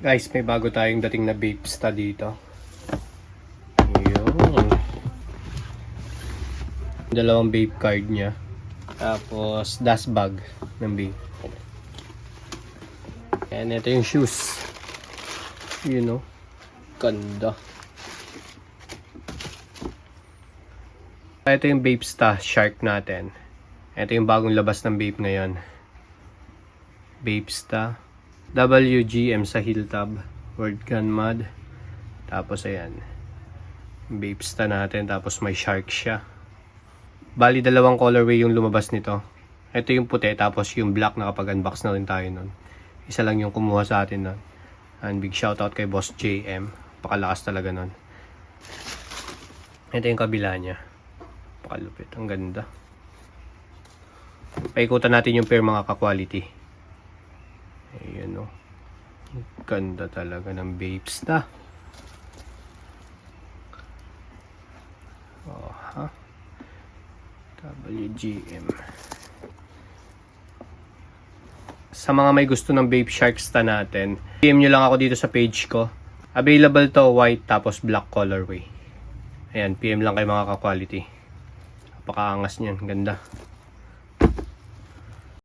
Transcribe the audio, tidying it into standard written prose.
Guys, may bago tayong dating na Vapesta dito. Yun. Dalawang vape card niya. Tapos, dust bag ng vape. And ito yung shoes. You know. Ganda. Ito yung Vapesta Shark natin. Ito yung bagong labas ng vape ngayon. Vapesta WGM sa Hilltab, Word Gun Mod. Tapos ayan, Vapesta natin, tapos may shark siya. Bali dalawang colorway yung lumabas nito. Ito yung puti, tapos yung black, nakapag-unbox na rin tayo nun. Isa lang yung kumuha sa atin nun. And big shoutout kay Boss JM, pakalakas talaga nun. Ito yung kabila niya, pakalupit, ang ganda. Paikutan natin yung pair mga ka-quality. Ayan o. Ganda talaga ng Vapesta. Oh, ha? WGM. Sa mga may gusto ng Vape Sharksta natin, PM nyo lang ako dito sa page ko. Available to white tapos black colorway. Ayan, PM lang kay mga ka-quality. Napakaangas niyan. Ganda.